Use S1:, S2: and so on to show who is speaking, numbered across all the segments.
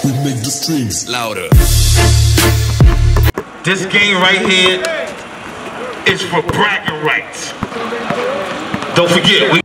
S1: We make the strings louder.
S2: This game right here is for bragging rights. Don't forget, we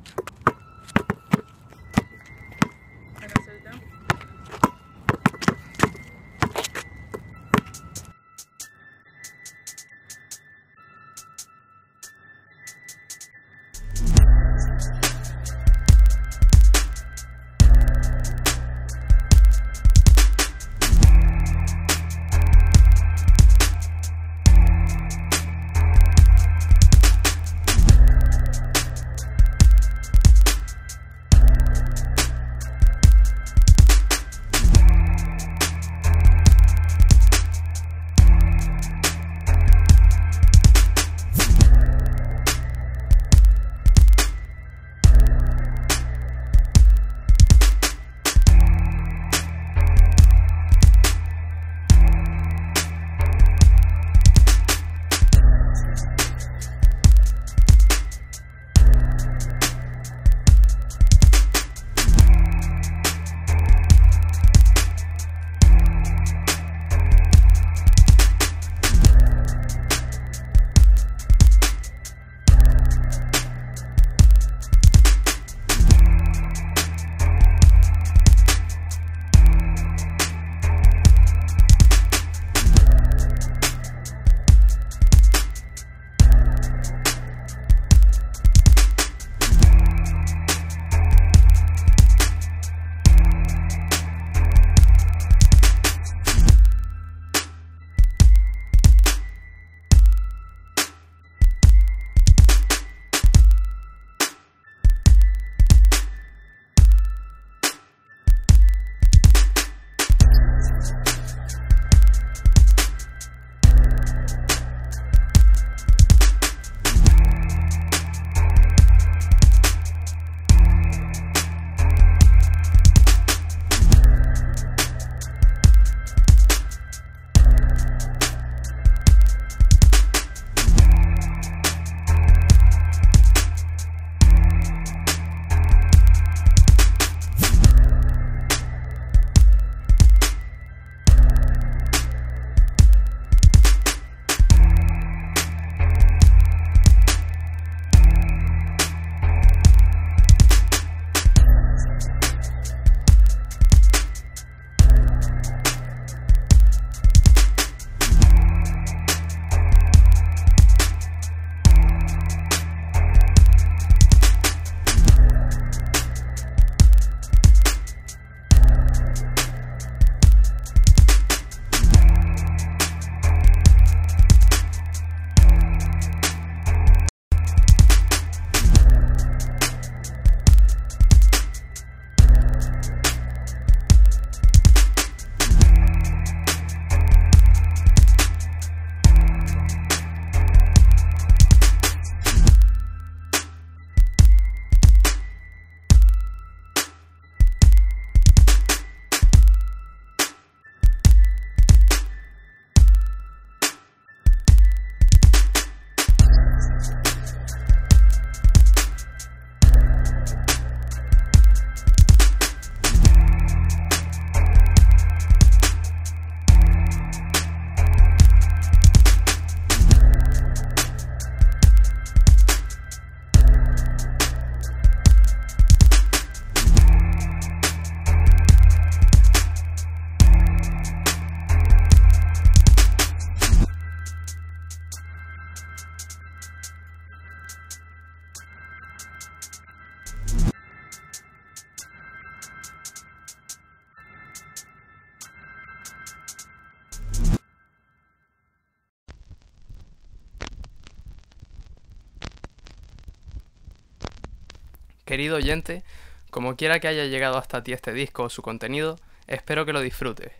S3: Querido oyente, como quiera que haya llegado hasta ti este disco o su contenido, espero que lo disfrutes.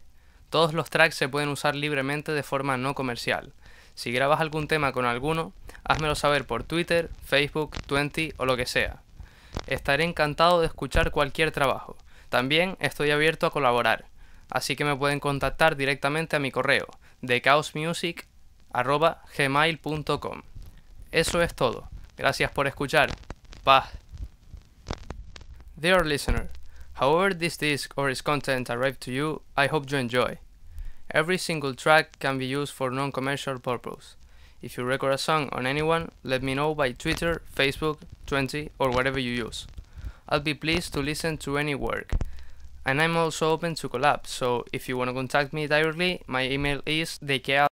S3: Todos los tracks se pueden usar libremente de forma no comercial. Si grabas algún tema con alguno, házmelo saber por Twitter, Facebook, Twenty o lo que sea. Estaré encantado de escuchar cualquier trabajo. También estoy abierto a colaborar, así que me pueden contactar directamente a mi correo thechaosmusic@gmail.com. Eso es todo. Gracias por escuchar. Paz. Dear listener, However this disc or its content arrive to you, I hope you enjoy. Every single track can be used for non-commercial purpose. If you record a song on anyone, let me know by Twitter, Facebook, Twenty, or whatever you use. I'll be pleased to listen to any work. And I'm also open to collab, so if you want to contact me directly, my email is dekea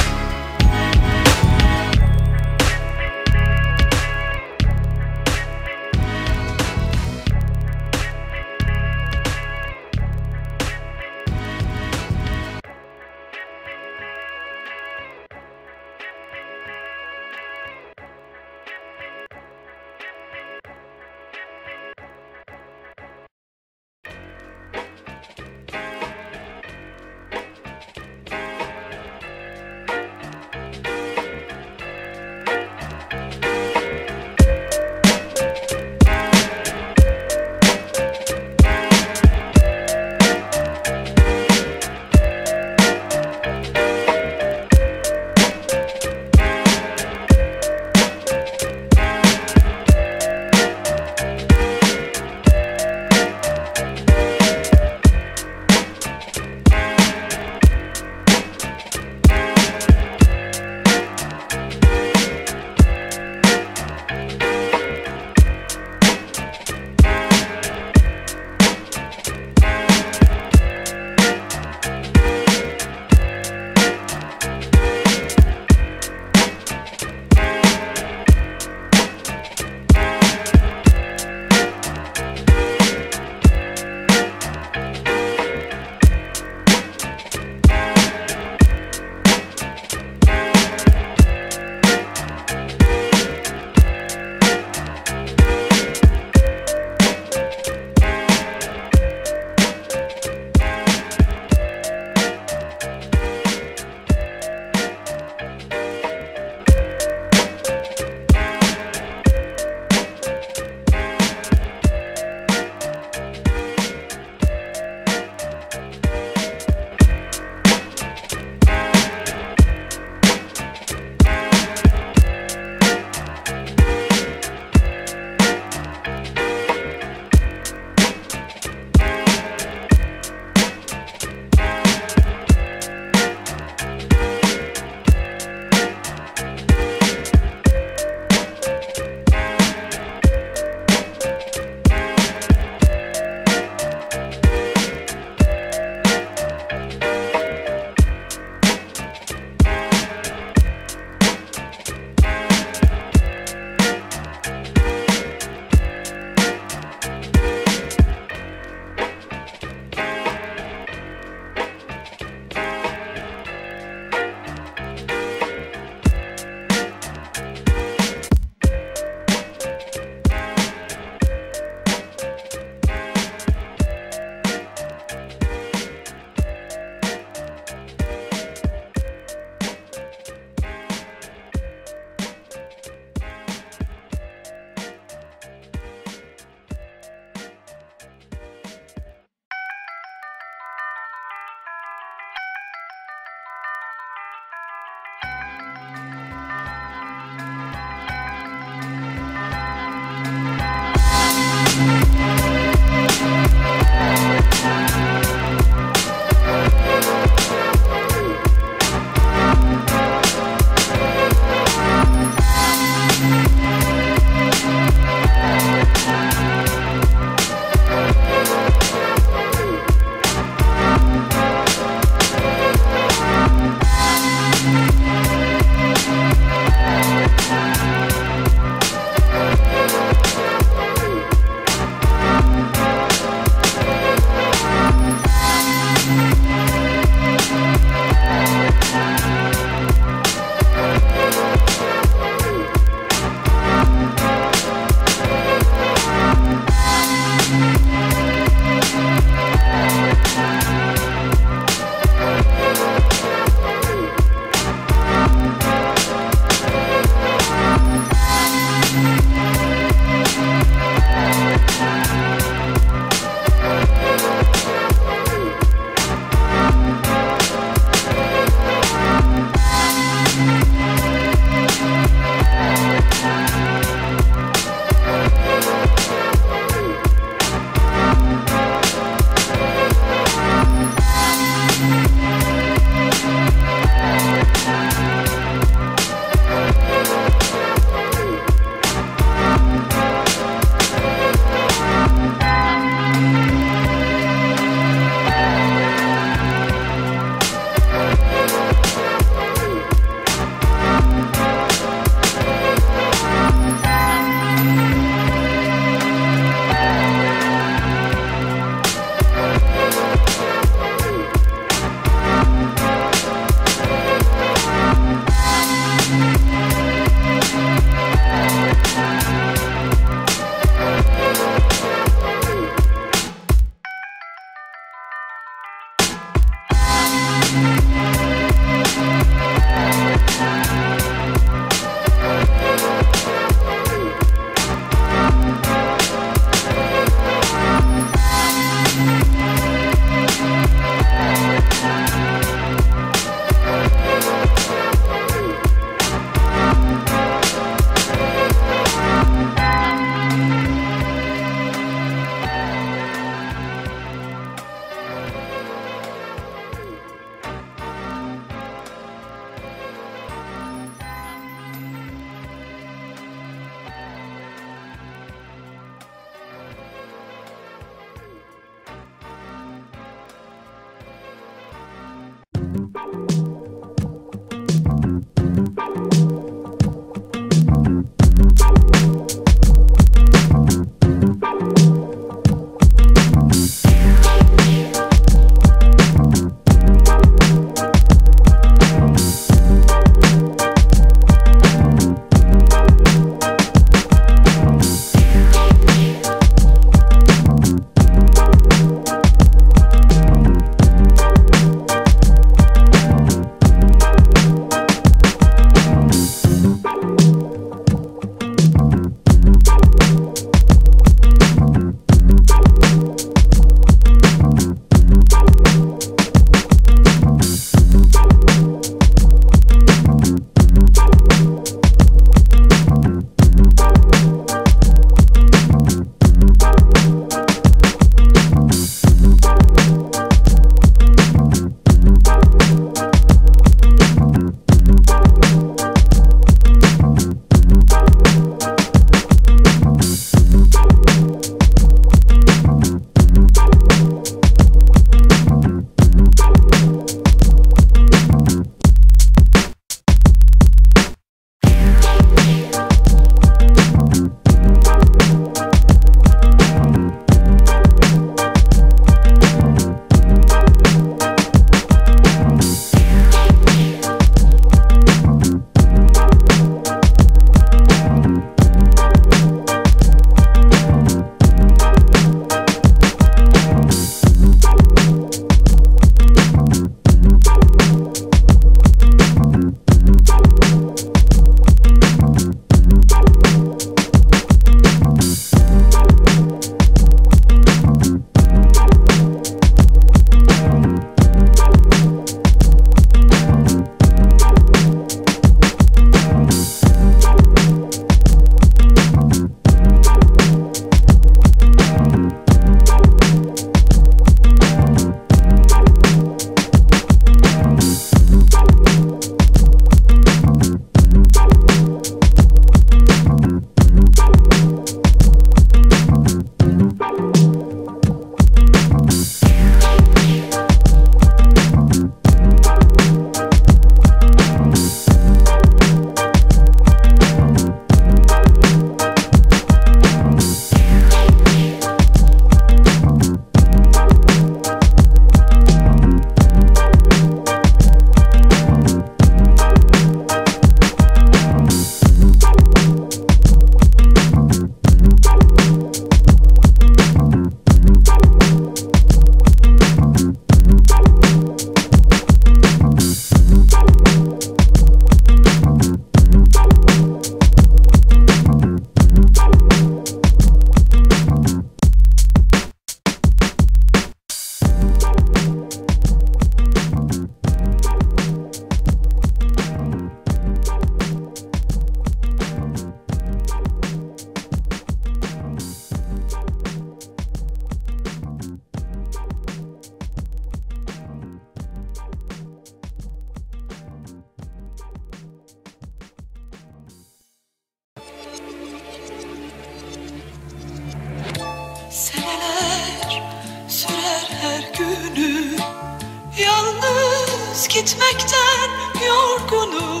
S4: Yalnız gitmekten yorgunum.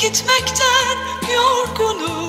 S4: Gitmekten yorgunum.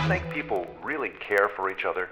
S5: think people really care for each other?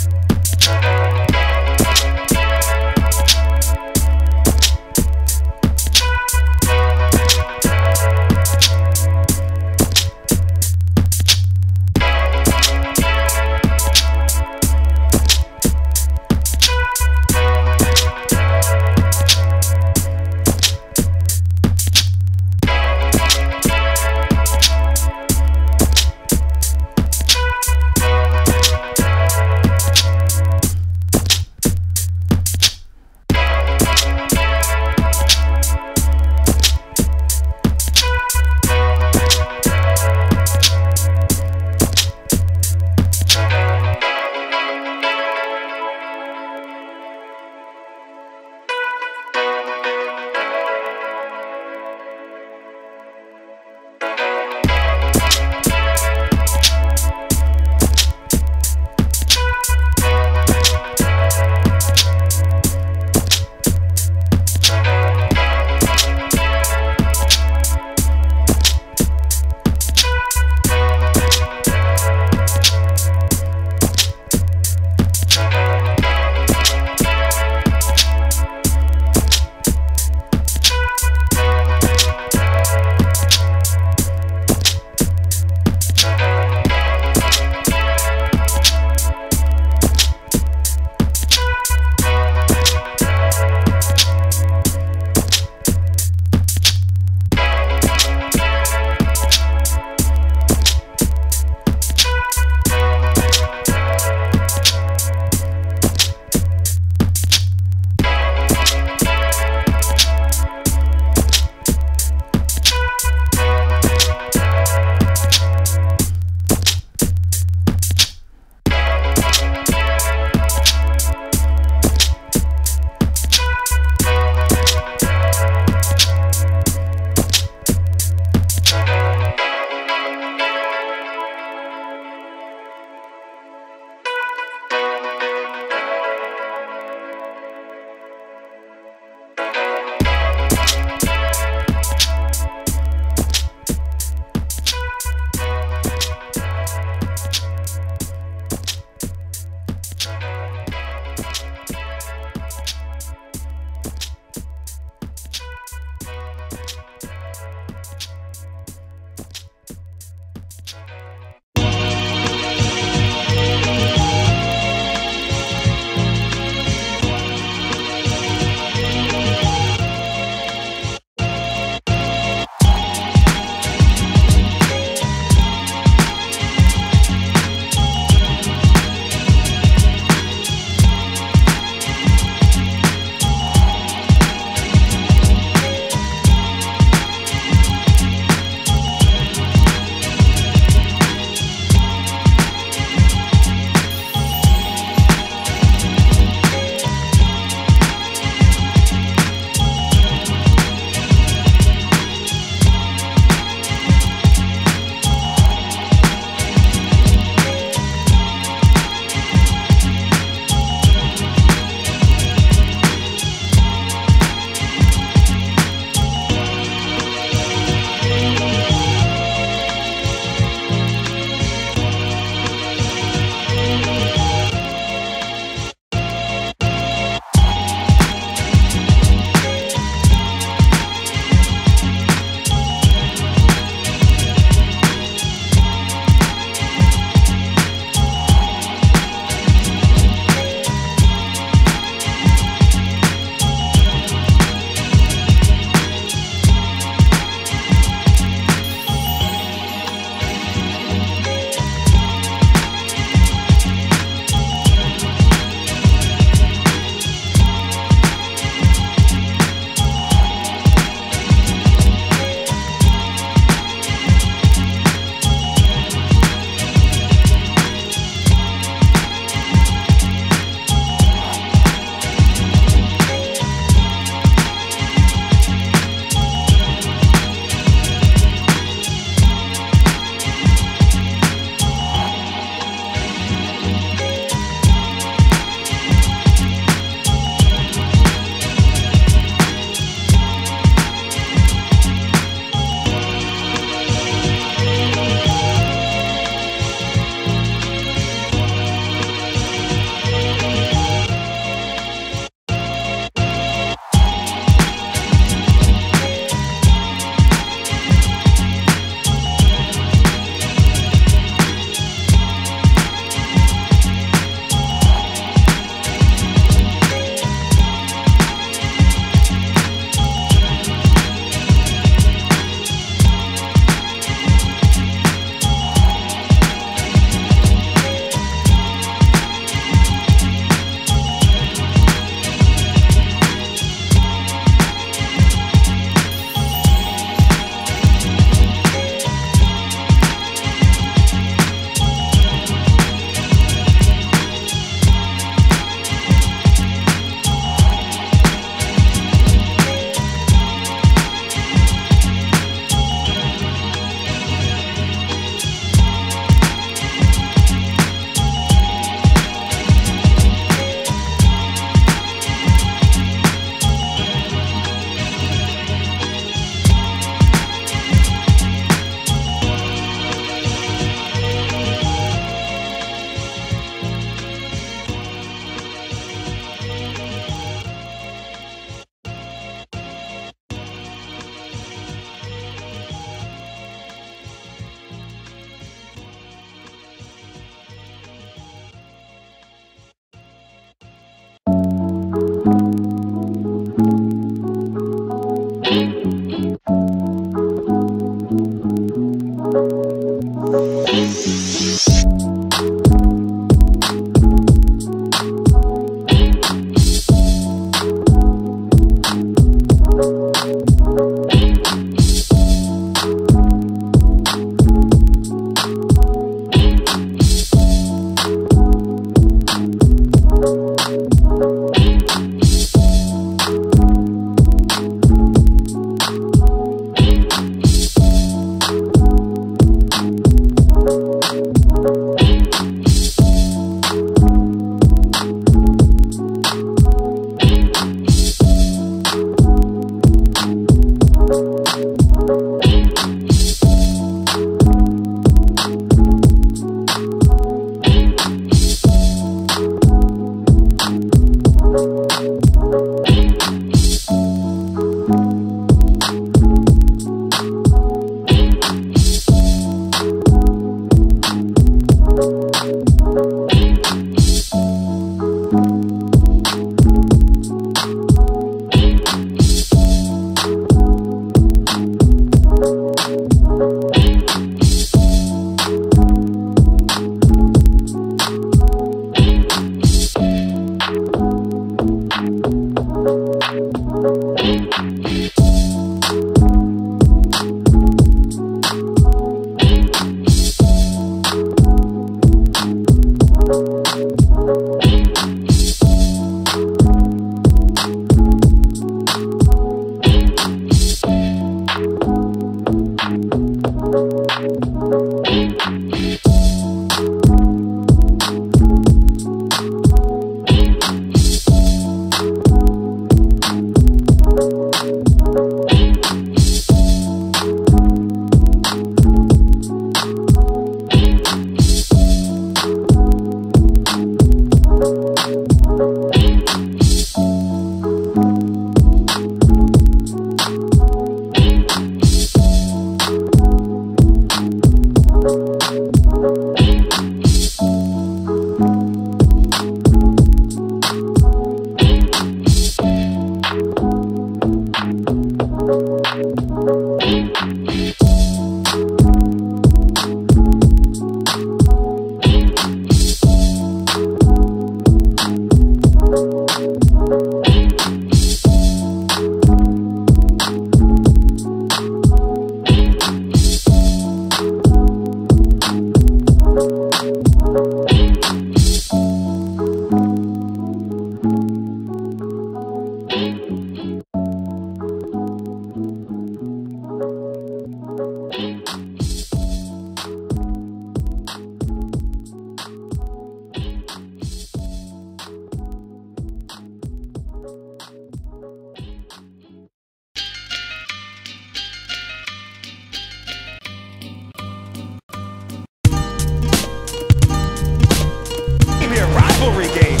S6: rivalry game.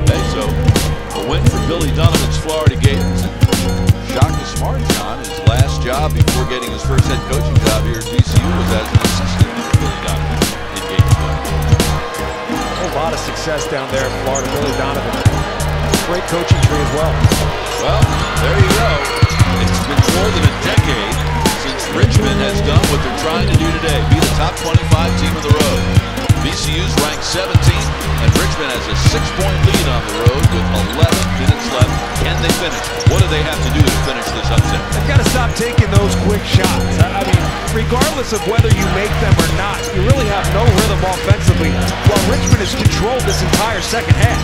S7: Okay, so a win for Billy Donovan's Florida Gators. Shaka Smart, John, his last job before getting his first head coaching job here at VCU was as an assistant to Billy Donovan in Gatesville.
S6: A whole lot of success down there in Florida. Billy Donovan, great coaching tree as well.
S7: Well, there you go. It's been more than a decade since Richmond has done what they're trying to do today, be the top 25 team of the road. VCU's ranked 17th, and Richmond has a 6-point lead on the road with 11 minutes left. Can they finish? What do they have to do to finish this upset?
S6: They've got to stop taking those quick shots. I mean, regardless of whether you make them or not, you really have no rhythm offensively, while Richmond has controlled this entire second half.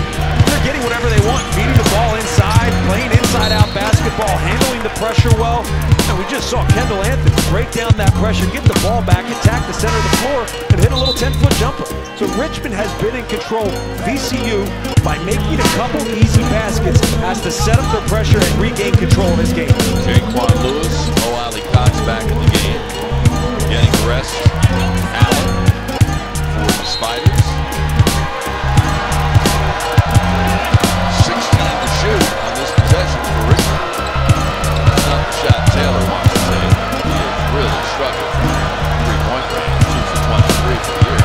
S6: They're getting whatever they want, feeding the ball inside, playing inside-out basketball, handling the pressure well. And we just saw Kendall Anthony break down that pressure, get the ball back, attack the center of the floor, and hit a little 10-foot jumper. So Richmond has been in control. VCU, by making a couple easy baskets, has to set up their pressure and regain control in this game.
S7: Jaquan Lewis, O'Ali Cox back in the game. Getting rest. Allen for the Spiders. 16 to shoot on this possession for Richmond. That's not the shot Taylor wants to take. He has really struggled from three-point range. 2 for 23 for the year.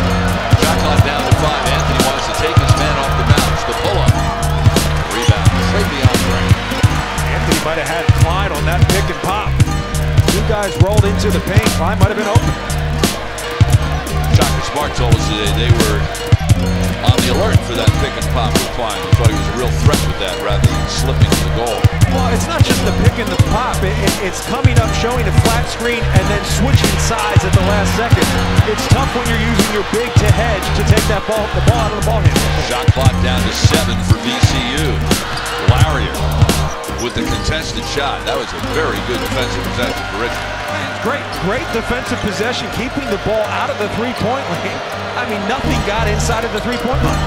S7: Shot clock down to 5. Anthony wants to take his man off the bounce. The pull-up. Rebound straight beyond the ring.
S6: Anthony might have had Klein on that pick and pop. Two guys rolled into the paint. Klein might have been open.
S7: Shaka Smart told us today they were on the alert for that pick and pop with Klein. He thought he was a real threat with that rather than slipping to the goal.
S6: Well, it's not just the pick and the pop. It's coming up, showing a flat screen, and then switching sides at the last second. It's tough when you're using your big to hedge to take the ball out of the ball handle.
S7: Shot clock down to 7 for VCU. Larrier with the contested shot. That was a very good defensive possession for Richmond.
S6: Great defensive possession, keeping the ball out of the three-point lane. I mean, nothing got inside of the three-point line.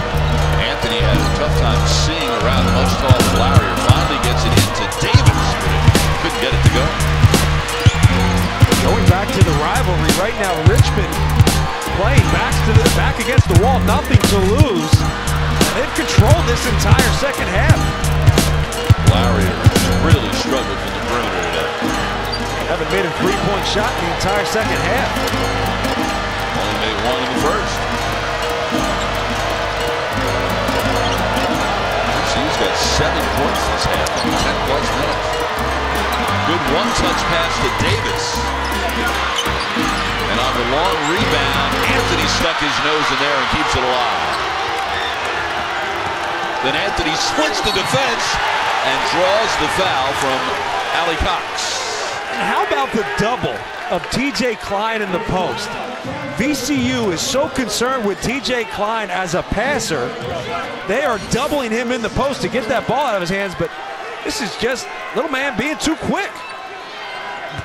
S7: Anthony had a tough time seeing around much taller Larrier. Finally gets it into Davis, but it couldn't get it to go.
S6: Going back to the rivalry right now, Richmond playing back against the wall, nothing to lose. They've controlled this entire second half.
S7: Larrier really struggled from the perimeter today.
S6: Haven't made a three-point shot in the entire second half.
S7: Only made one in the first. He's got 7 points this half in 10-plus minutes. Good one-touch pass to Davis. And on the long rebound, Anthony stuck his nose in there and keeps it alive. Then Anthony splits the defense and draws the foul from Ali Cox.
S6: And how about the double of TJ Klein in the post? VCU is so concerned with TJ Klein as a passer. They are doubling him in the post to get that ball out of his hands, but this is just little man being too quick.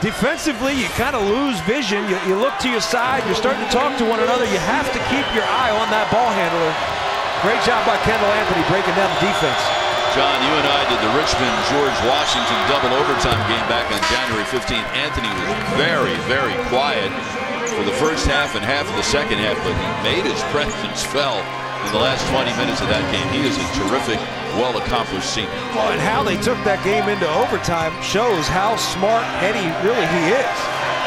S6: Defensively, you kind of lose vision. You look to your side, you're starting to talk to one another. You have to keep your eye on that ball handler. Great job by Kendall Anthony breaking down the defense.
S7: John, you and I did the Richmond-George Washington double overtime game back on January 15th. Anthony was very, very quiet for the first half and half of the second half, but he made his presence felt in the last 20 minutes of that game. He is a terrific, well-accomplished senior.
S6: Well, and how they took that game into overtime shows how smart Eddie really he is.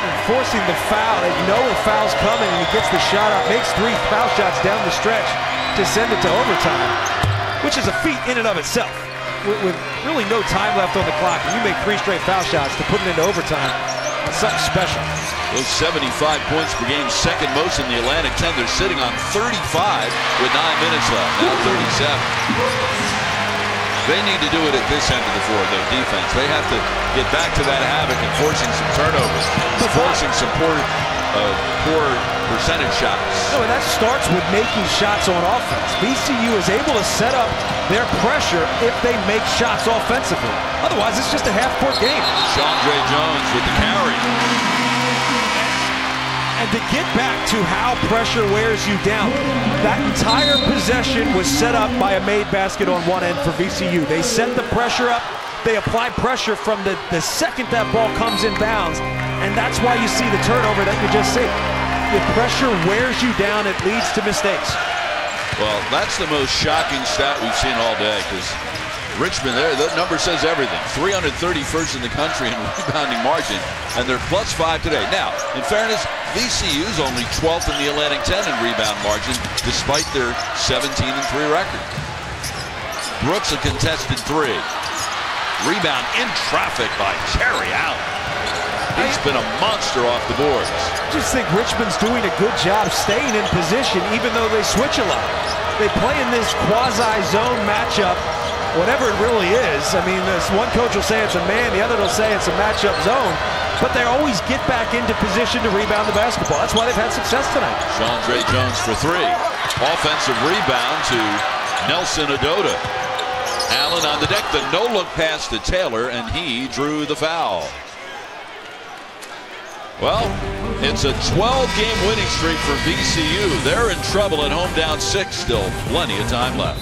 S6: Enforcing the foul, they know the foul's coming, and he gets the shot up, makes 3 foul shots down the stretch to send it to overtime, which is a feat in and of itself. With really no time left on the clock, and you make 3 straight foul shots to put it into overtime, that's something special.
S7: Those 75 points per game, second most in the Atlantic 10. They're sitting on 35 with 9 minutes left, now 37. They need to do it at this end of the floor, though, defense. They have to get back to that havoc and forcing some turnovers, forcing some poor percentage shots.
S6: No, and that starts with making shots on offense. VCU is able to set up their pressure if they make shots offensively. Otherwise, it's just a half-court game.
S7: Chandre Jones with the carry.
S6: And to get back to how pressure wears you down, that entire possession was set up by a made basket on one end for VCU. They set the pressure up. They apply pressure from the second that ball comes in bounds, and that's why you see the turnover that you just see. The pressure wears you down. It leads to mistakes.
S7: Well, that's the most shocking stat we've seen all day, because Richmond, there, that number says everything. 331st in the country in rebounding margin, and they're +5 today. Now, in fairness, VCU's only 12th in the Atlantic 10 in rebound margin, despite their 17-3 record. Brooks a contested 3. Rebound in traffic by Terry Allen. He's been a monster off the boards.
S6: I just think Richmond's doing a good job staying in position, even though they switch a lot. They play in this quasi-zone matchup, whatever it really is. I mean, this one coach will say it's a man, the other will say it's a matchup zone, but they always get back into position to rebound the basketball. That's why they've had success tonight.
S7: Chandre Jones for 3. Offensive rebound to Nelson Adota. Allen on the deck, the no-look pass to Taylor, and he drew the foul. Well, it's a 12-game winning streak for VCU. They're in trouble at home, down 6, still plenty of time left.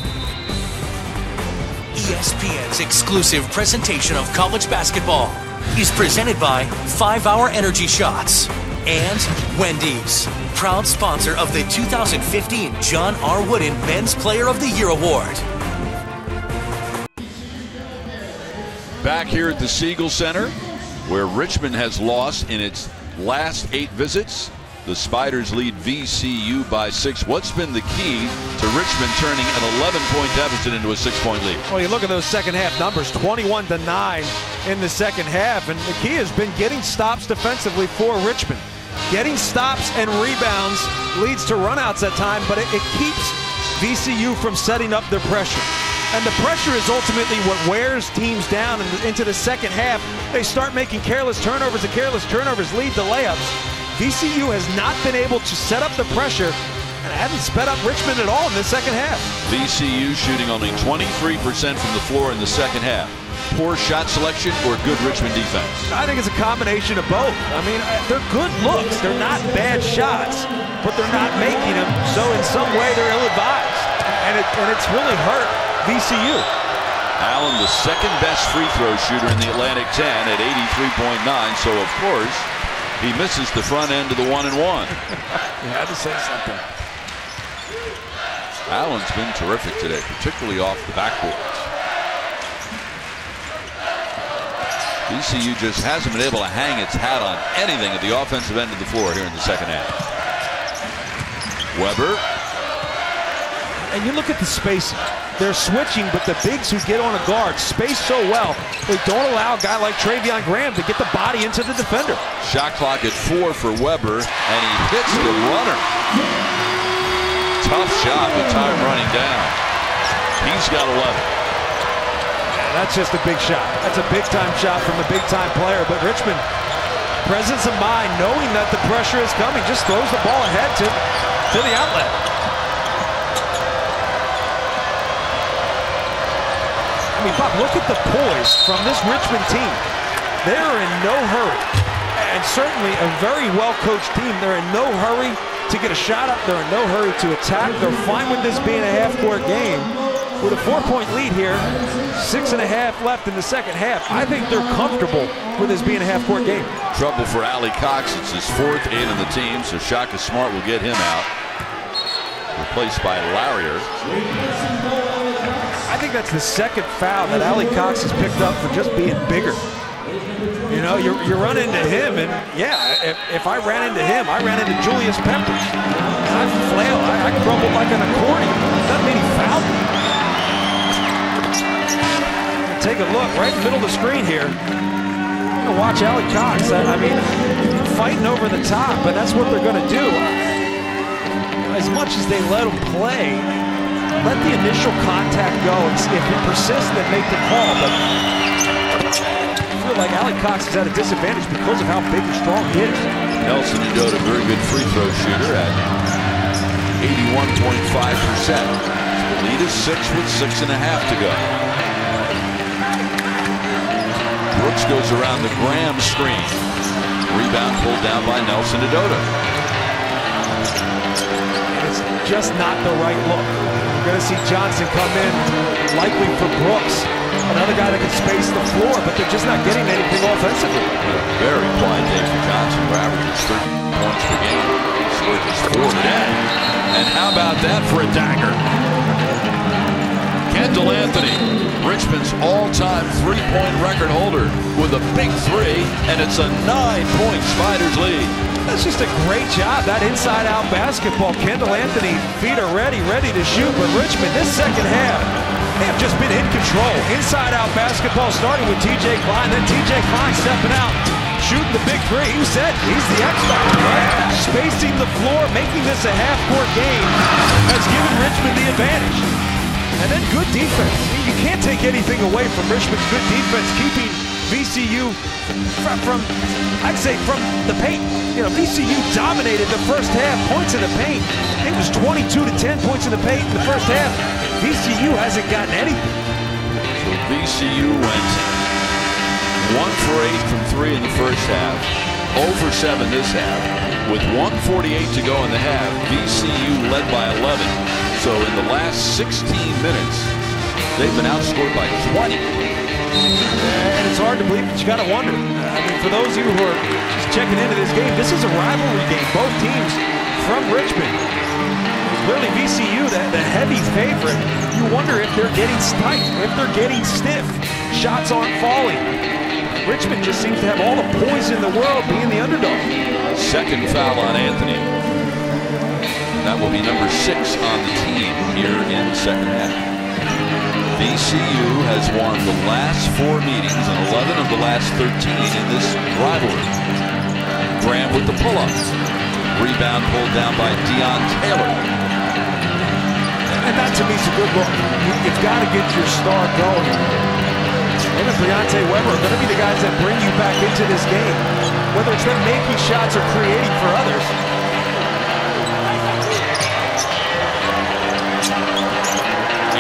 S8: ESPN's exclusive presentation of college basketball is presented by 5-Hour Energy Shots and Wendy's, proud sponsor of the 2015 John R. Wooden Men's Player of the Year Award.
S7: Back here at the Siegel Center, where Richmond has lost in its last 8 visits. The Spiders lead VCU by 6. What's been the key to Richmond turning an 11-point deficit into a 6-point lead?
S6: Well, you look at those second half numbers, 21-9 in the second half, and the key has been getting stops defensively for Richmond. Getting stops and rebounds leads to runouts at times, but it keeps VCU from setting up their pressure. And the pressure is ultimately what wears teams down into the second half. They start making careless turnovers, and careless turnovers lead to layups. VCU has not been able to set up the pressure and hasn't sped up Richmond at all in the second half.
S7: VCU shooting only 23% from the floor in the second half. Poor shot selection or good Richmond defense?
S6: I think it's a combination of both. I mean, they're good looks. They're not bad shots, but they're not making them. So in some way, they're ill-advised. And it's really hurt VCU.
S7: Allen, the second best free throw shooter in the Atlantic 10 at 83.9. So, of course, he misses the front end of the 1-and-1.
S6: You had to say something.
S7: Allen's been terrific today, particularly off the backboards. VCU just hasn't been able to hang its hat on anything at the offensive end of the floor here in the second half. Weber.
S6: And you look at the spacing. They're switching, but the bigs who get on a guard space so well, they don't allow a guy like Travion Graham to get the body into the defender.
S7: Shot clock at 4 for Weber, and he hits the runner. Tough shot, but time running down. He's got 11.
S6: Yeah, that's just a big shot. That's a big-time shot from a big-time player. But Richmond, presence of mind, knowing that the pressure is coming, just throws the ball ahead to the outlet. I mean, Bob, look at the poise from this Richmond team. They're in no hurry. And certainly a very well-coached team. They're in no hurry to get a shot up. They're in no hurry to attack. They're fine with this being a half-court game. With a 4-point lead here, 6.5 left in the second half. I think they're comfortable with this being a half-court game.
S7: Trouble for Ali Cox. It's his 4th in the team, so Shaka Smart will get him out. Replaced by Larrier.
S6: I think that's the second foul that Ali Cox has picked up for just being bigger. You know, you run into him, and yeah, if I ran into him, I ran into Julius Peppers. I flail, I crumble like an accordion. Doesn't mean he fouled me. Take a look right in the middle of the screen here. I'm gonna watch Ali Cox. I mean, fighting over the top, but that's what they're gonna do. As much as they let him play, let the initial contact go, and if it persists, then make the call. But I feel like Ali Cox is at a disadvantage because of how big and strong he is.
S7: Nelson Udoka, very good free throw shooter at 81.5%. The lead is 6 with 6.5 to go. Brooks goes around the Graham screen. Rebound pulled down by Nelson Udoka.
S6: It's just not the right look. We're going to see Johnson come in, likely for Brooks. Another guy that can space the floor, but they're just not getting anything offensively.
S7: Very quiet day for Johnson, who averages 13 points per game. He scored his 4th today. And how about that for a dagger? Kendall Anthony, Richmond's all-time three-point record holder, with a big 3, and it's a 9-point Spiders lead.
S6: That's just a great job, that inside-out basketball. Kendall Anthony, feet are ready to shoot, but Richmond, this second half, they have just been in control. Inside-out basketball starting with TJ Klein, then TJ Klein stepping out, shooting the big 3. You said he's the X-Factor, right? Spacing the floor, making this a half-court game has given Richmond the advantage. And then good defense. You can't take anything away from Richmond's good defense, keeping VCU from the paint. You know, VCU dominated the first half, points in the paint. It was 22-10 points in the paint in the first half. VCU hasn't gotten anything.
S7: So VCU went 1 for 8 from 3 in the first half, 0 for 7 this half. With 1:48 to go in the half, VCU led by 11. So in the last 16 minutes, they've been outscored by 20.
S6: And it's hard to believe, but you got to wonder. I mean, for those of you who are just checking into this game, this is a rivalry game. Both teams from Richmond. Clearly VCU, the heavy favorite. You wonder if they're getting tight, if they're getting stiff. Shots aren't falling. Richmond just seems to have all the poise in the world being the underdog.
S7: Second foul on Anthony. That will be number 6 on the team here in the second half. VCU has won the last 4 meetings and 11 of the last 13 in this rivalry. Graham with the pull-up. Rebound pulled down by Deion Taylor.
S6: And that to me is a good look. You've got to get your star going. Him and Deontay Weber are going to be the guys that bring you back into this game. Whether it's them making shots or creating for others.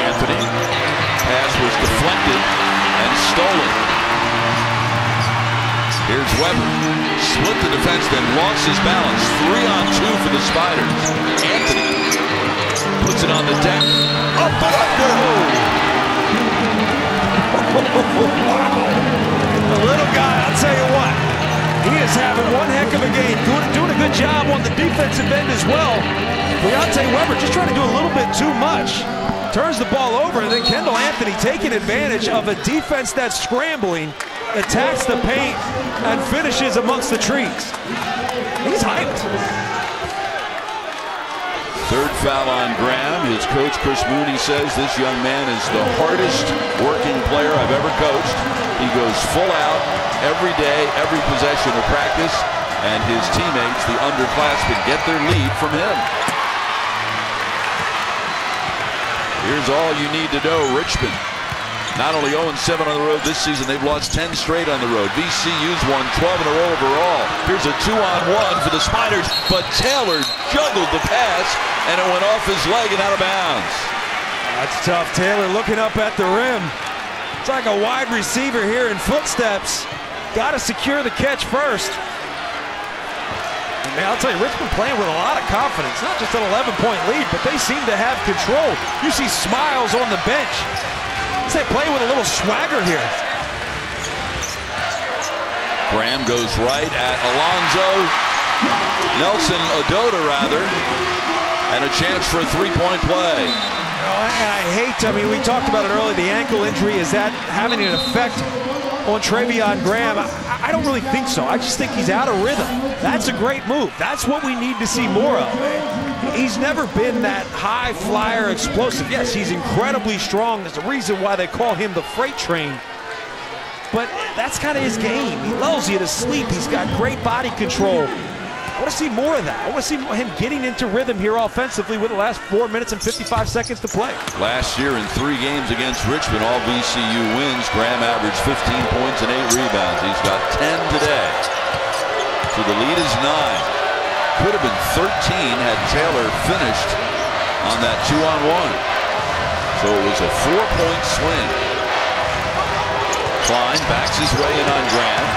S7: Anthony. Pass was deflected and stolen. Here's Weber. Split the defense, then lost his balance. 3-on-2 for the Spiders. Anthony puts it on the deck. Up and under.
S6: Wow. The little guy, I'll tell you what, he is having one heck of a game. Doing a good job on the defensive end as well. Deontay Weber just trying to do a little bit too much. Turns the ball over, and then Kendall Anthony taking advantage of a defense that's scrambling, attacks the paint, and finishes amongst the trees. He's hyped.
S7: Third foul on Graham. His coach, Chris Mooney, says this young man is the hardest working player I've ever coached. He goes full out every day, every possession of practice, and his teammates, the underclassmen, get their lead from him. Here's all you need to know. Richmond, not only 0-7 on the road this season, they've lost 10 straight on the road. VCU's won 12 in a row overall. Here's a 2-on-1 for the Spiders, but Taylor juggled the pass, and it went off his leg and out of bounds.
S6: That's tough. Taylor looking up at the rim. It's like a wide receiver here in footsteps. Got to secure the catch first. Man, I'll tell you, Richmond playing with a lot of confidence. Not just an 11-point lead, but they seem to have control. You see smiles on the bench. They play with a little swagger here.
S7: Graham goes right at Nelson Adota rather, and a chance for a three-point play.
S6: And I hate, I mean, we talked about it earlier, the ankle injury. Is that having an effect on Trevion Graham? I don't really think so. I just think he's out of rhythm. That's a great move. That's what we need to see more of. He's never been that high flyer explosive. Yes, he's incredibly strong. There's a reason why they call him the freight train. But that's kind of his game. He lulls you to sleep. He's got great body control. I want to see more of that. I want to see him getting into rhythm here offensively with the last 4 minutes and 55 seconds to play.
S7: Last year in 3 games against Richmond, all VCU wins. Graham averaged 15 points and 8 rebounds. He's got 10 today. So the lead is 9. Could have been 13 had Taylor finished on that 2-on-1. So it was a 4-point swing. Klein backs his way in on Graham.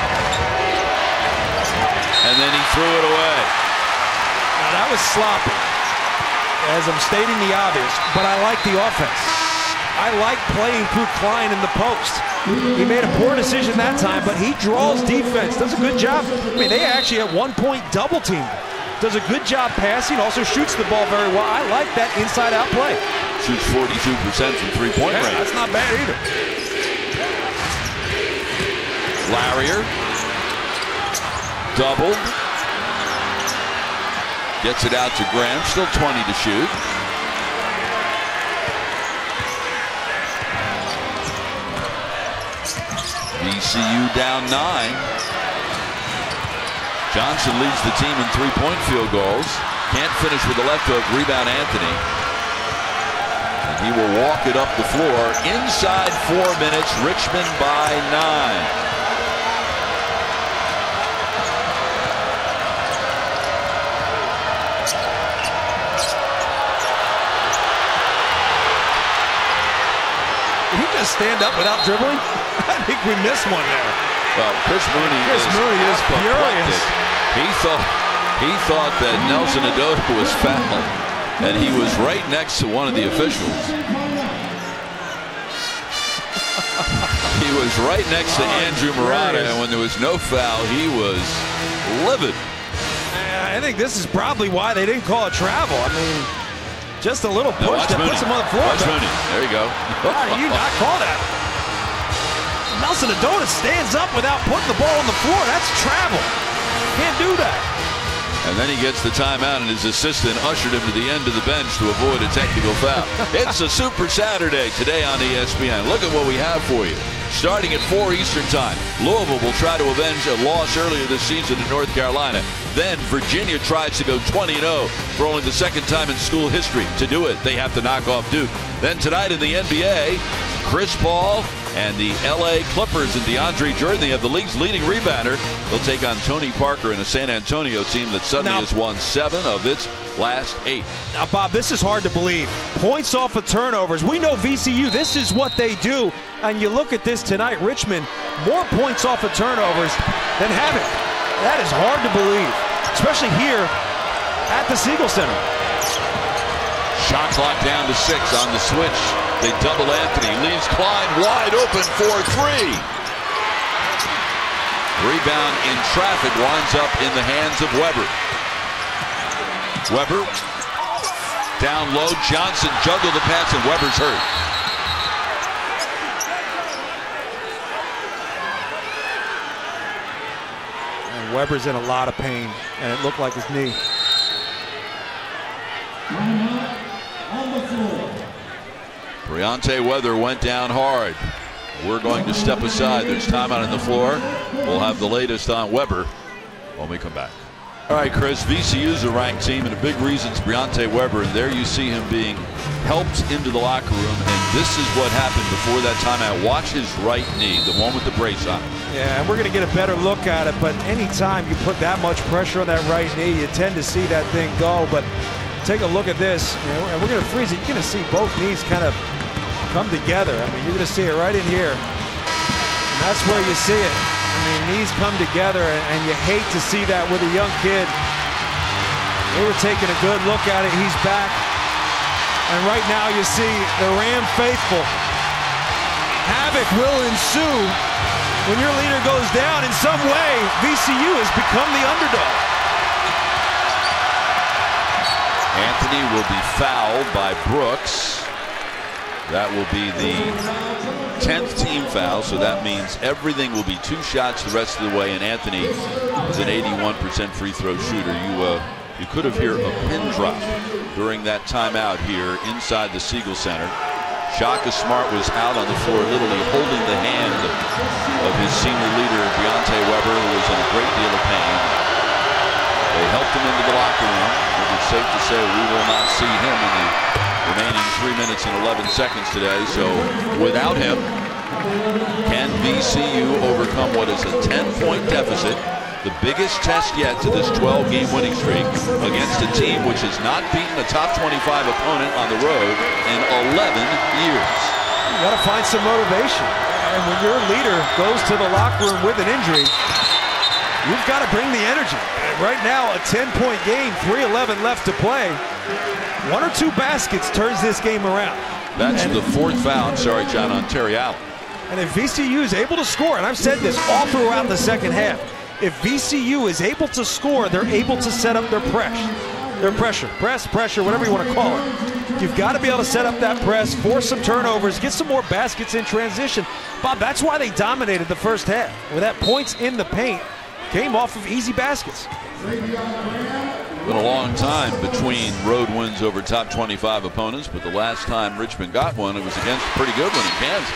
S7: And then he threw it away.
S6: Now that was sloppy, as I'm stating the obvious, but I like the offense. I like playing through Klein in the post. He made a poor decision that time, but he draws defense, does a good job. I mean, they actually at one point double teamed. Does a good job passing, also shoots the ball very well. I like that inside-out play.
S7: Shoots 42% from three-point range.
S6: That's not bad either.
S7: Larrier. Double. Gets it out to Graham. Still 20 to shoot. VCU down 9. Johnson leads the team in three-point field goals. Can't finish with the left hook. Rebound Anthony. And he will walk it up the floor. Inside 4 minutes. Richmond by 9.
S6: Stand up without dribbling? I think we missed one there.
S7: Well, Chris Mooney is furious. He thought that Nelson Adota was fouled, and he was right next to one of the officials. He was right next to Andrew Murata, and when there was no foul, he was livid.
S6: I think this is probably why they didn't call it travel. I mean, just a little push that puts him on the floor.
S7: Watch Mooney. There you go.
S6: How do you not call that? Nelson Adota stands up without putting the ball on the floor. That's travel. Can't do that.
S7: And then he gets the timeout, and his assistant ushered him to the end of the bench to avoid a technical foul. It's a Super Saturday today on ESPN. Look at what we have for you. Starting at 4 Eastern time, Louisville will try to avenge a loss earlier this season in North Carolina. Then Virginia tries to go 20-0 for only the second time in school history. To do it, they have to knock off Duke. Then tonight in the NBA, Chris Paul and the LA Clippers and DeAndre Jordan, they have the league's leading rebounder. They'll take on Tony Parker and a San Antonio team that suddenly has won 7 of its last 8.
S6: Now, Bob, this is hard to believe. Points off of turnovers. We know VCU, this is what they do. And you look at this tonight, Richmond, more points off of turnovers than having. That is hard to believe, especially here at the Siegel Center.
S7: Shot clock down to 6 on the switch. They double Anthony, leaves Klein wide open for 3. Rebound in traffic winds up in the hands of Weber. Weber down low. Johnson juggled the pass, and Weber's hurt.
S6: And Weber's in a lot of pain, and it looked like his knee.
S7: Briante Weather went down hard. We're going to step aside. There's timeout on the floor. We'll have the latest on Weber when we come back. All right, Chris, VCU's a ranked team, and a big reason's Briante Weber, and there you see him being helped into the locker room, and this is what happened before that timeout. Watch his right knee, the one with the brace on.
S6: Yeah, and we're going to get a better look at it, but anytime you put that much pressure on that right knee, you tend to see that thing go. But take a look at this, and we're going to freeze it. You're going to see both knees kind of come together. I mean, you're going to see it right in here, and that's where you see it. I mean, knees come together, and you hate to see that with a young kid. They were taking a good look at it. He's back. And right now you see the Ram faithful. Havoc will ensue when your leader goes down. In some way, VCU has become the underdog.
S7: Anthony will be fouled by Brooks. That will be the 10th team foul, so that means everything will be 2 shots the rest of the way, and Anthony is an 81% free throw shooter. You could have heard a pin drop during that timeout here inside the Siegel Center. Shaka Smart was out on the floor, literally holding the hand of his senior leader, Briante Weber, who was in a great deal of pain. They helped him into the locker room. It's safe to say we will not see him in the remaining 3 minutes and 11 seconds today. So without him, can VCU overcome what is a 10-point deficit? The biggest test yet to this 12-game winning streak against a team which has not beaten a top 25 opponent on the road in 11 years.
S6: You got to find some motivation. And when your leader goes to the locker room with an injury, you've got to bring the energy. And right now, a 10-point game, 3:11 left to play. 1 or 2 baskets turns this game around.
S7: That's the 4th foul, sorry, John, on Terry Allen.
S6: And if VCU is able to score, and I've said this all throughout the second half, if VCU is able to score, they're able to set up their pressure, whatever you want to call it. You've got to be able to set up that press, force some turnovers, get some more baskets in transition. Bob, that's why they dominated the first half. With that points in the paint, came off of easy baskets.
S7: Been a long time between road wins over top 25 opponents, but the last time Richmond got one, it was against a pretty good one in Kansas.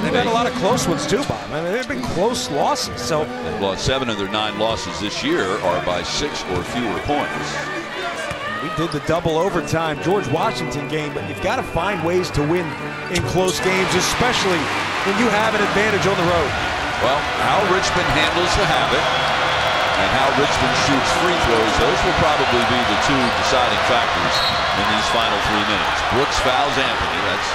S6: They've had a lot of close ones too, Bob. I mean, they've been close losses. So
S7: they've lost 7 of their 9 losses this year are by 6 or fewer points.
S6: We did the double overtime George Washington game, but you've got to find ways to win in close games, especially when you have an advantage on the road.
S7: Well, how Richmond handles the Havoc and how Richmond shoots free throws, those will probably be the 2 deciding factors in these final 3 minutes. Brooks fouls Anthony. That's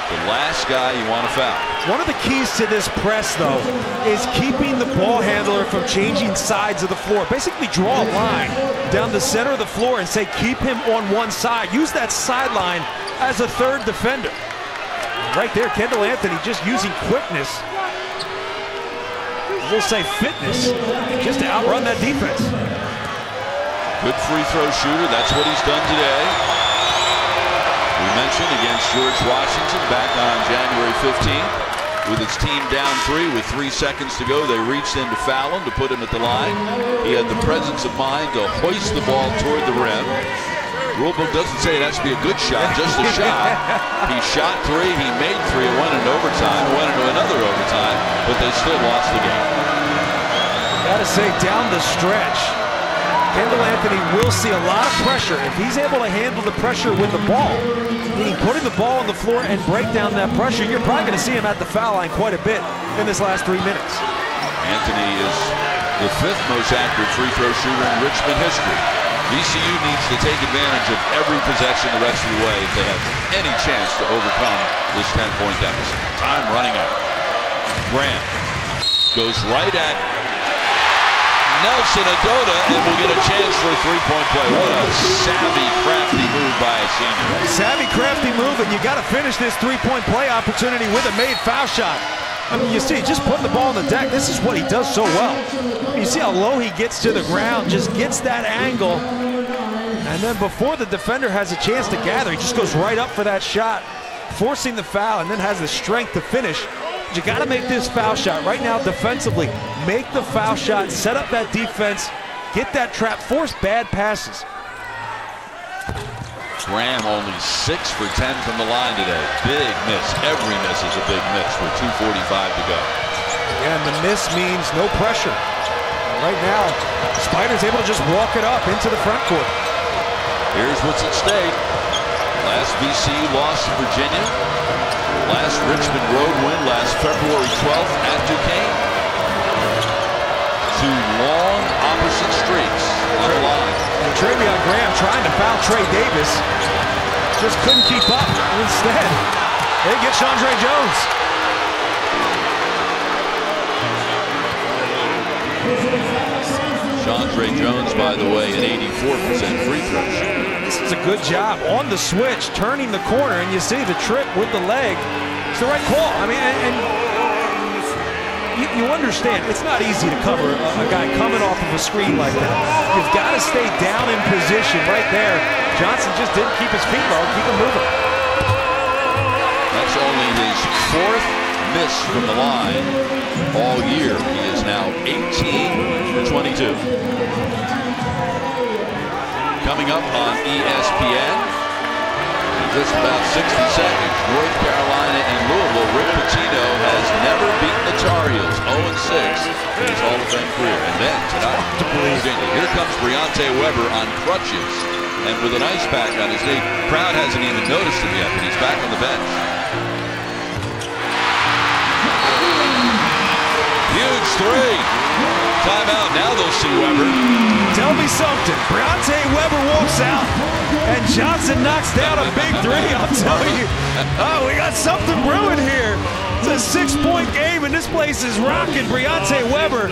S7: the last guy you want to foul.
S6: One of the keys to this press, though, is keeping the ball handler from changing sides of the floor. Basically draw a line down the center of the floor and say keep him on one side. Use that sideline as a 3rd defender. Right there, Kendall Anthony just using quickness. We'll say fitness, just to outrun that defense.
S7: Good free throw shooter. That's what he's done today. We mentioned against George Washington back on January 15th. With its team down 3 with 3 seconds to go, they reached in to foul him, to put him at the line. He had the presence of mind to hoist the ball toward the rim. Rulebook doesn't say it has to be a good shot, just a shot. He shot 3, he made 3, it went into overtime, went into another overtime, but they still lost the game.
S6: Got to say, down the stretch, Kendall Anthony will see a lot of pressure. If he's able to handle the pressure with the ball, meaning putting the ball on the floor and break down that pressure, you're probably going to see him at the foul line quite a bit in this last 3 minutes.
S7: Anthony is the 5th most accurate free throw shooter in Richmond history. VCU needs to take advantage of every possession the rest of the way if they have any chance to overcome this 10-point deficit. Time running out. Graham goes right at Nelson Agoda and will get a chance for a 3-point play. What a savvy, crafty move by a senior.
S6: Savvy, crafty move, and you got to finish this 3-point play opportunity with a made foul shot. I mean, you see, just putting the ball on the deck, this is what he does so well. You see how low he gets to the ground, just gets that angle, and then before the defender has a chance to gather, he just goes right up for that shot, forcing the foul, and then has the strength to finish. But you got to make this foul shot right now defensively. Make the foul shot, set up that defense, get that trap, force bad passes.
S7: Graham only 6 for 10 from the line today. Big miss. Every miss is a big miss with 2:45 to go.
S6: And the miss means no pressure. Right now, Spider's able to just walk it up into the front court.
S7: Here's what's at stake. Last VCU loss to Virginia. Last Richmond road win last February 12th at Duquesne. 2 long opposite streaks on the line.
S6: And Travion Graham trying to foul Trey Davis. Just couldn't keep up. Instead, they get Chandre Jones.
S7: Chandre Jones, by the way, an 84% free throw shooter.
S6: This is a good job on the switch, turning the corner, and you see the trick with the leg. It's the right call. I mean, and you understand, it's not easy to cover a guy coming off of a screen like that. You've got to stay down in position right there. Johnson just didn't keep his feet low, keep him moving.
S7: That's only his 4th miss from the line all year. He is now 18 for 22. Coming up on ESPN in just about 60 seconds, North Carolina and Louisville. Rick Pitino has never beaten the Tar Heels, 0-6 in his Hall of Fame career. And then tonight, Virginia. Here comes Briante Weber on crutches and with an ice pack on his knee. Crowd hasn't even noticed him yet, but he's back on the bench. Huge 3. Timeout. Now they'll see Weber.
S6: Tell me something. Briante Weber walks out, and Johnson knocks down a big 3. I'm telling you. Oh, we got something brewing here. It's a 6-point game, and this place is rocking. Briante Weber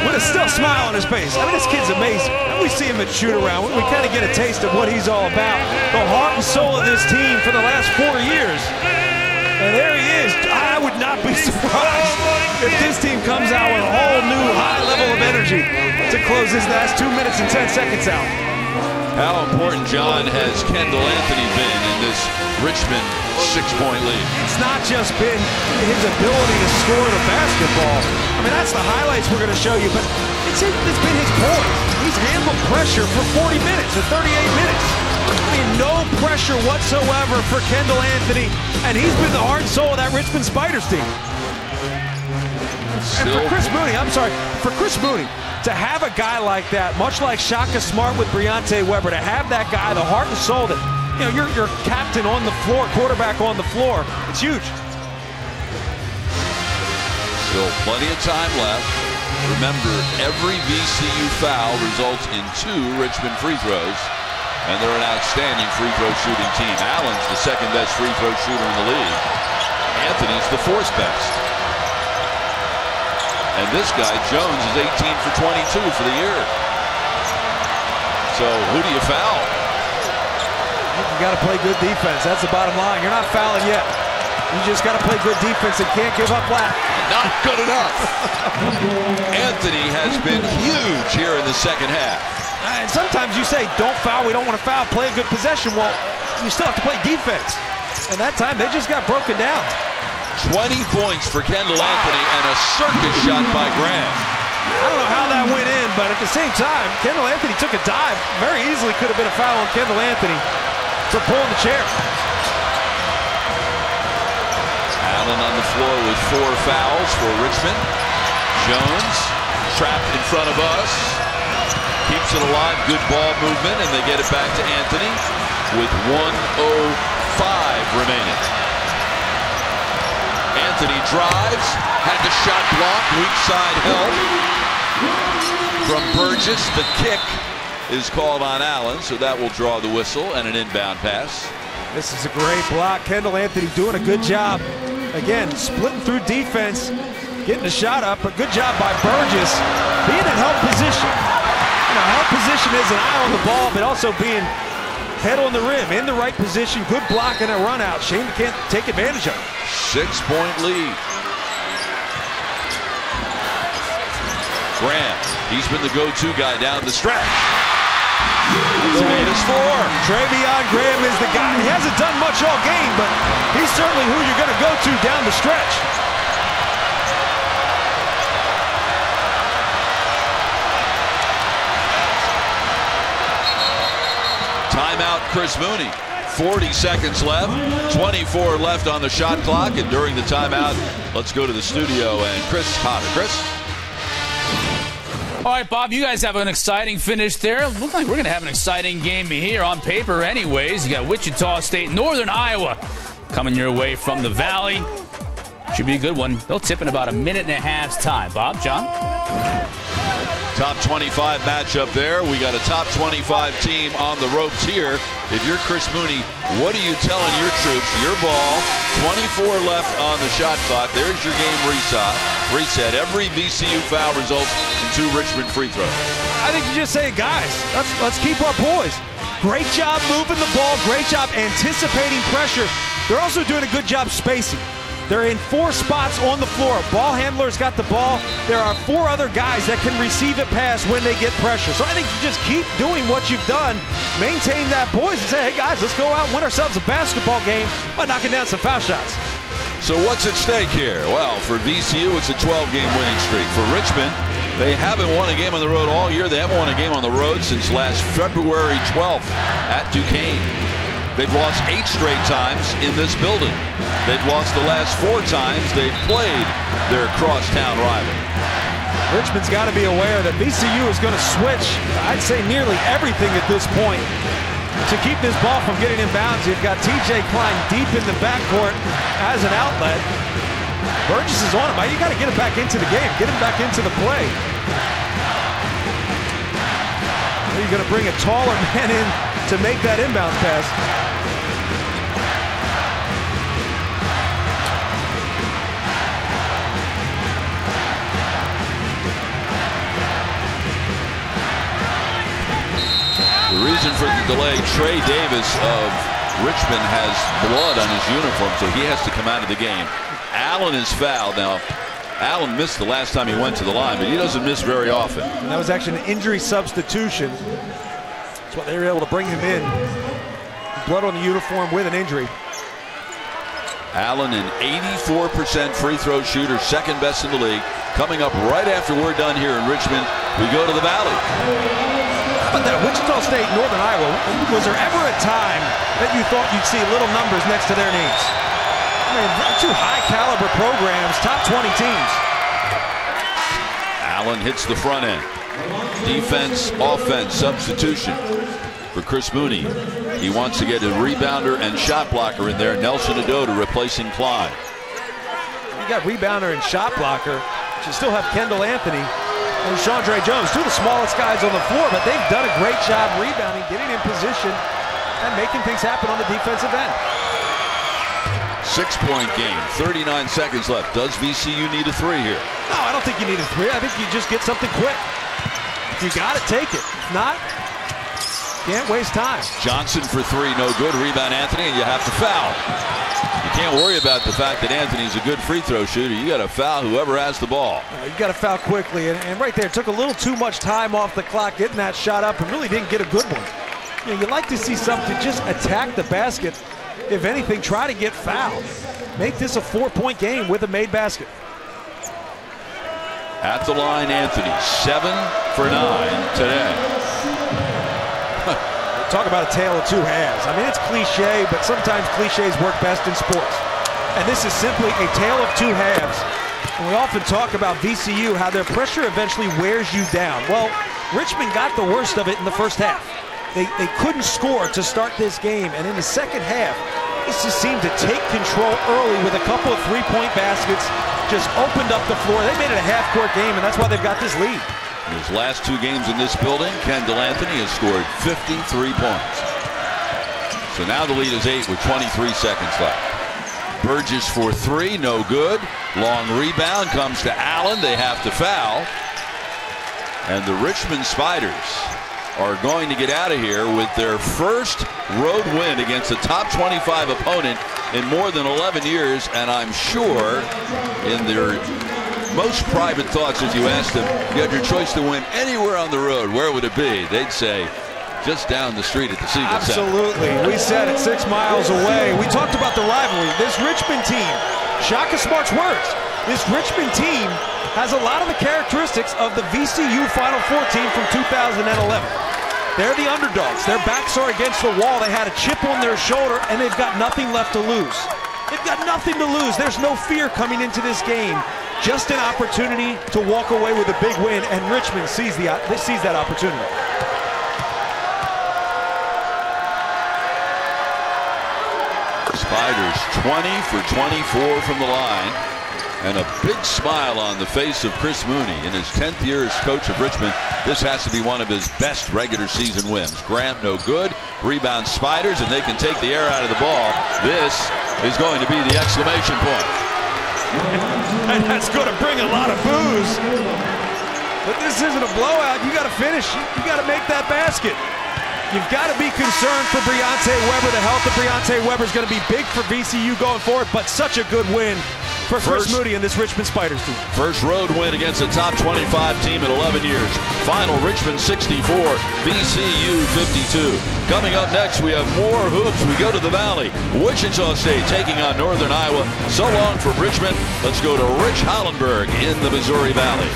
S6: with a still smile on his face. I mean, this kid's amazing. We see him at shoot-around. We kind of get a taste of what he's all about. The heart and soul of this team for the last 4 years. And there he is. I would not be surprised if this team comes out with a whole new high level of energy to close this last 2 minutes and 10 seconds out.
S7: How important, John, has Kendall Anthony been in this Richmond 6-point lead?
S6: It's not just been his ability to score the basketball. I mean, that's the highlights we're going to show you, but it's been his poise. He's handled pressure for 40 minutes or 38 minutes. I mean, no pressure whatsoever for Kendall Anthony, and he's been the heart and soul of that Richmond Spiders team. And for Chris Mooney, to have a guy like that, much like Shaka Smart with Briante Weber, to have that guy, the heart and soul that, you know, your captain on the floor, quarterback on the floor, it's huge.
S7: Still plenty of time left. Remember, every VCU foul results in 2 Richmond free throws. And they're an outstanding free throw shooting team. Allen's the 2nd best free throw shooter in the league. Anthony's the 4th best. And this guy, Jones, is 18 for 22 for the year. So who do you foul?
S6: You got to play good defense. That's the bottom line. You're not fouling yet. You just got to play good defense and can't give up flat.
S7: Not good enough. Anthony has been huge here in the 2nd half.
S6: And sometimes you say, don't foul, we don't want to foul, play a good possession. Well, you still have to play defense. And that time, they just got broken down.
S7: 20 points for Kendall Anthony and a circus shot by Graham.
S6: I don't know how that went in, but at the same time, Kendall Anthony took a dive. Very easily could have been a foul on Kendall Anthony for pulling the chair.
S7: Allen on the floor with 4 fouls for Richmond. Jones trapped in front of us. Keeps it alive, good ball movement, and they get it back to Anthony with 1:05 remaining. Anthony drives, had the shot blocked, weak side help from Burgess. The kick is called on Allen, so that will draw the whistle and an inbound pass.
S6: This is a great block. Kendall Anthony doing a good job. Again, splitting through defense, getting the shot up, but good job by Burgess being in help position. You know, help position is an eye on the ball, but also being head on the rim, in the right position, good block and a run out. Shame they can't take advantage of it.
S7: 6-point lead. Graham, he's been the go-to guy down the stretch. He's made his 4.
S6: Travion Graham is the guy. He hasn't done much all game, but he's certainly who you're going to go to down the stretch.
S7: Timeout, Chris Mooney. 40 seconds left, 24 left on the shot clock, and during the timeout, let's go to the studio and Chris Cotter. Chris?
S9: All right, Bob, you guys have an exciting finish there. Looks like we're going to have an exciting game here on paper anyways. You got Wichita State, Northern Iowa coming your way from the Valley. Should be a good one. They'll tip in about a minute and a half's time. Bob, John?
S7: Top 25 matchup there. We got a top 25 team on the ropes here. If you're Chris Mooney, what are you telling your troops? Your ball, 24 left on the shot clock. There's your game reset. Every VCU foul results in 2 Richmond free throws.
S6: I think you just say, guys, let's keep our poise. Great job moving the ball. Great job anticipating pressure. They're also doing a good job spacing. They're in 4 spots on the floor. Ball handler's got the ball. There are 4 other guys that can receive it pass when they get pressure. So I think you just keep doing what you've done. Maintain that poise and say, hey guys, let's go out and win ourselves a basketball game by knocking down some foul shots.
S7: So what's at stake here? Well, for VCU, it's a 12-game winning streak. For Richmond, they haven't won a game on the road all year. They haven't won a game on the road since last February 12th at Duquesne. They've lost 8 straight times in this building. They've lost the last 4 times they've played their crosstown rival.
S6: Richmond's got to be aware that VCU is going to switch, I'd say nearly everything at this point to keep this ball from getting inbounds. You've got TJ Klein deep in the backcourt as an outlet. Burgess is on him. You got to get him back into the game, get him back into the play. You're going to bring a taller man in to make that inbound pass.
S7: The reason for the delay, Trey Davis of Richmond has blood on his uniform, so he has to come out of the game. Allen is fouled. Now, Allen missed the last time he went to the line, but he doesn't miss very often.
S6: And that was actually an injury substitution. That's why they were able to bring him in. Blood on the uniform with an injury.
S7: Allen, an 84% free throw shooter, second best in the league. Coming up right after we're done here in Richmond, we go to the Valley.
S6: How about that? Wichita State, Northern Iowa. Was there ever a time that you thought you'd see little numbers next to their names? I mean, 2 high-caliber programs, top 20 teams.
S7: Allen hits the front end. Defense, offense, substitution for Chris Mooney. He wants to get a rebounder and shot blocker in there. Nelson Adota replacing Klein.
S6: You got rebounder and shot blocker. You still have Kendall Anthony and Chandre Jones, 2 of the smallest guys on the floor, but they've done a great job rebounding, getting in position, and making things happen on the defensive end.
S7: 6-point game, 39 seconds left. Does VCU need a 3 here?
S6: No, I don't think you need a 3. I think you just get something quick. You got to take it. If not, can't waste time.
S7: Johnson for 3, no good. Rebound Anthony, and you have to foul. You can't worry about the fact that Anthony's a good free throw shooter. You got to foul whoever has the ball.
S6: You got to foul quickly, and right there, it took a little too much time off the clock getting that shot up, and really didn't get a good one. You know, you'd like to see something just attack the basket. If anything, try to get fouled. Make this a 4-point game with a made basket.
S7: At the line, Anthony, 7 for 9 today.
S6: Talk about a tale of 2 halves. I mean, it's cliche, but sometimes cliches work best in sports. And this is simply a tale of 2 halves. And we often talk about VCU, how their pressure eventually wears you down. Well, Richmond got the worst of it in the first half. They couldn't score to start this game, and in the second half, they just seemed to take control early with a couple of 3-point baskets, just opened up the floor. They made it a half-court game, and that's why they've got this lead.
S7: In his last 2 games in this building, Kendall Anthony has scored 53 points. So now the lead is 8 with 23 seconds left. Burgess for 3, no good. Long rebound comes to Allen. They have to foul. And the Richmond Spiders are going to get out of here with their first road win against a top 25 opponent in more than 11 years. And I'm sure in their most private thoughts, if you asked them, you had your choice to win anywhere on the road, where would it be? They'd say, just down the street at the Siegel Center.
S6: Absolutely. We said it 6 miles away. We talked about the rivalry. This Richmond team, Shaka Smart's words, this Richmond team has a lot of the characteristics of the VCU Final Four team from 2011. They're the underdogs. Their backs are against the wall. They had a chip on their shoulder, and they've got nothing left to lose. They've got nothing to lose. There's no fear coming into this game. Just an opportunity to walk away with a big win, and Richmond sees that opportunity.
S7: Spiders 20 for 24 from the line, and a big smile on the face of Chris Mooney. In his 10th year as coach of Richmond, this has to be one of his best regular season wins. Grant no good, rebound Spiders, and they can take the air out of the ball. This is going to be the exclamation point.
S6: And that's going to bring a lot of boos. But this isn't a blowout. You got to finish. You got to make that basket. You've got to be concerned for Briante Weber. The health of Briante Weber is going to be big for VCU going forward, but such a good win for Chris Mooney and this Richmond Spiders team.
S7: First road win against a top 25 team in 11 years. Final Richmond 64, VCU 52. Coming up next, we have more hoops. We go to the Valley. Wichita State taking on Northern Iowa. So long from Richmond. Let's go to Rich Hollenberg in the Missouri Valley.